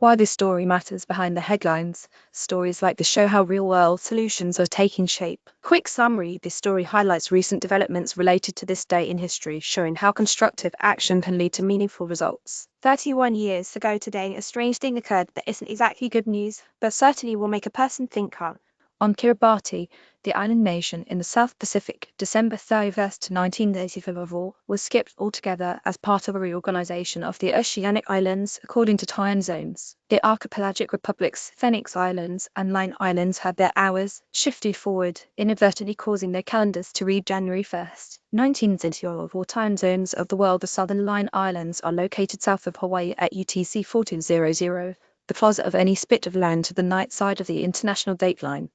Why this story matters behind the headlines. Stories like this show how real-world solutions are taking shape. Quick summary: this story highlights recent developments related to this day in history, showing how constructive action can lead to meaningful results. 31 years ago today, a strange thing occurred that isn't exactly good news, but certainly will make a person think hard. On Kiribati, the island nation in the South Pacific, December 31st, 1984, was skipped altogether as part of a reorganization of the oceanic islands according to time zones. The archipelagic republics, Fenix Islands and Line Islands, had their hours shifted forward, inadvertently causing their calendars to read January 1st, 1974 time zones of the world. The Southern Line Islands are located south of Hawaii at UTC 1400, the closet of any spit of land to the night side of the international dateline.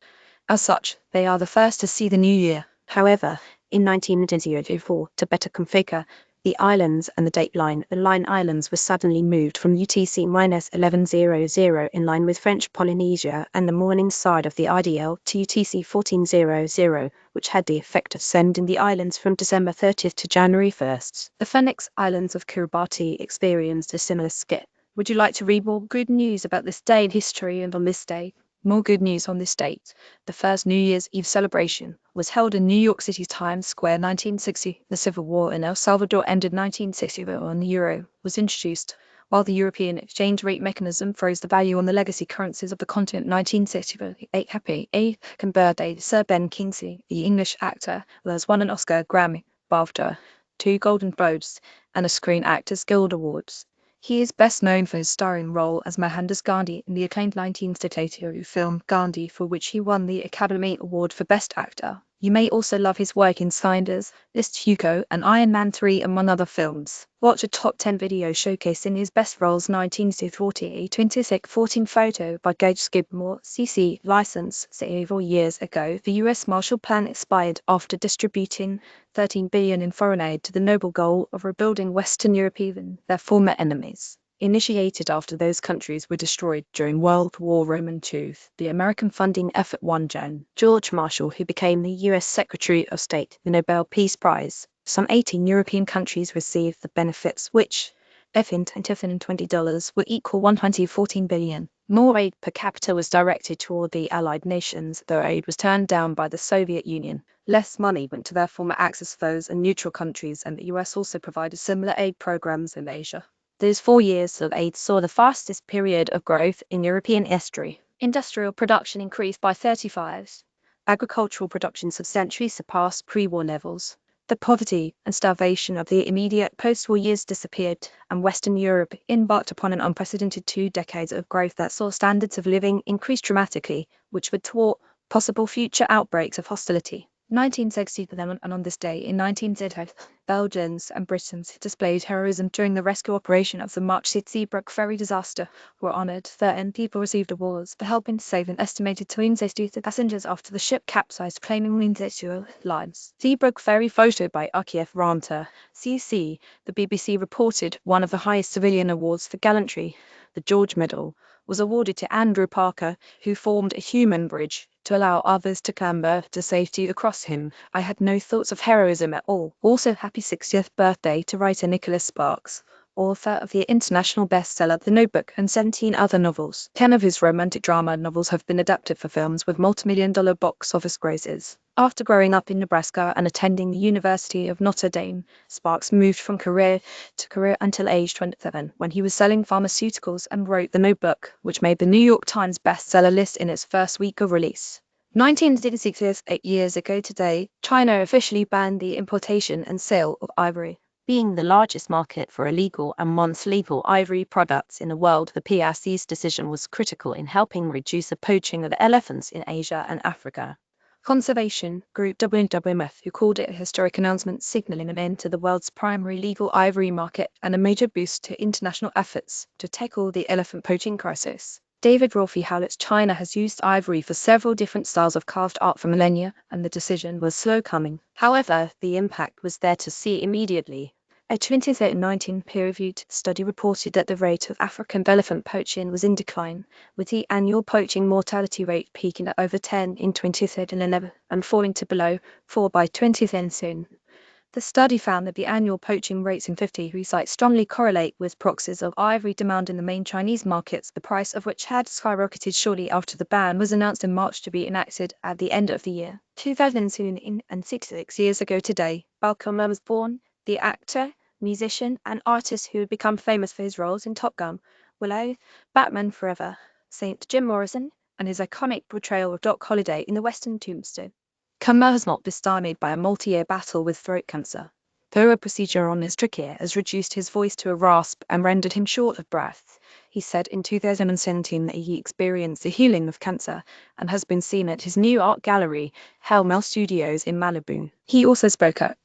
As such, they are the first to see the new year. However, in 1904, to better configure the islands and the dateline, the Line Islands were suddenly moved from UTC-1100 in line with French Polynesia and the morning side of the IDL to UTC 1400, which had the effect of sending the islands from December 30th to January 1st. The Fenix Islands of Kiribati experienced a similar skip. Would you like to read more good news about this day in history? And on this day, more good news on this date. The first New Year's Eve celebration was held in New York City's Times Square 1960. The Civil War in El Salvador ended 1960 when the euro was introduced, while the European exchange rate mechanism froze the value on the legacy currencies of the continent. 1968. Happy 8th birthday, Sir Ben Kingsley, the English actor, has won an Oscar, Grammy, BAFTA, 2 Golden Globes, and a Screen Actors Guild Awards. He is best known for his starring role as Mohandas Gandhi in the acclaimed 1932 film Gandhi, for which he won the Academy Award for Best Actor. You may also love his work in Sliders, List Hugo, and Iron Man 3, among other films. Watch a top 10 video showcasing his best roles. 1940, 2614 photo by Gage Skidmore, CC, license. Several years ago, the US Marshall Plan expired after distributing $13 billion in foreign aid to the noble goal of rebuilding Western Europe, even their former enemies. Initiated after those countries were destroyed during World War II, the American funding effort won George Marshall, who became the U.S. Secretary of State, the Nobel Peace Prize. Some 18 European countries received the benefits, which, if in $20 were equal $114 billion. More aid per capita was directed toward the Allied nations, though aid was turned down by the Soviet Union. Less money went to their former Axis foes and neutral countries, and the US also provided similar aid programs in Asia. Those 4 years of aid saw the fastest period of growth in European history. Industrial production increased by 35%. Agricultural production substantially surpassed pre-war levels. The poverty and starvation of the immediate post-war years disappeared, and Western Europe embarked upon an unprecedented 2 decades of growth that saw standards of living increase dramatically, which would thwart possible future outbreaks of hostility. 1967, and on this day in 1930, Belgians and Britons displayed heroism during the rescue operation of the March Seabrook ferry disaster were honoured. 13 people received awards for helping to save an estimated 260 passengers after the ship capsized, claiming individual lives. Seabrook ferry photo by Akif Ramta, CC. The BBC reported one of the highest civilian awards for gallantry, the George Medal, was awarded to Andrew Parker, who formed a human bridge to allow others to clamber to safety across him. I had no thoughts of heroism at all. Also, happy 60th birthday to writer Nicholas Sparks, author of the international bestseller The Notebook and 17 other novels. 10 of his romantic drama novels have been adapted for films with multi-million-dollar box office grosses. After growing up in Nebraska and attending the University of Notre Dame, Sparks moved from career to career until age 27, when he was selling pharmaceuticals and wrote The Notebook, which made the New York Times bestseller list in its first week of release. 1966, 8 years ago today, China officially banned the importation and sale of ivory. Being the largest market for illegal and non-lethal ivory products in the world, the PRC's decision was critical in helping reduce the poaching of elephants in Asia and Africa. Conservation group WWF, who called it a historic announcement signaling an end to the world's primary legal ivory market and a major boost to international efforts to tackle the elephant poaching crisis. David Rolfe Howlett's China has used ivory for several different styles of carved art for millennia, and the decision was slow coming. However, the impact was there to see immediately. A 2019 peer-reviewed study reported that the rate of African elephant poaching was in decline, with the annual poaching mortality rate peaking at over 10 in 2011 and falling to below 4 by 2010 soon. The study found that the annual poaching rates in 50 sites strongly correlate with proxies of ivory demand in the main Chinese markets, the price of which had skyrocketed shortly after the ban was announced in March to be enacted at the end of the year. 2002 and 66 years ago today, Val Kilmer was born, the actor, musician, and artist who would become famous for his roles in Top Gun, Willow, Batman Forever, Saint Jim Morrison, and his iconic portrayal of Doc Holliday in the Western Tombstone. Kilmer has not been stymied by a multi-year battle with throat cancer. Thorough procedure on his trachea has reduced his voice to a rasp and rendered him short of breath. He said in 2017 that he experienced the healing of cancer and has been seen at his new art gallery, Hellmel Studios in Malibu. He also spoke at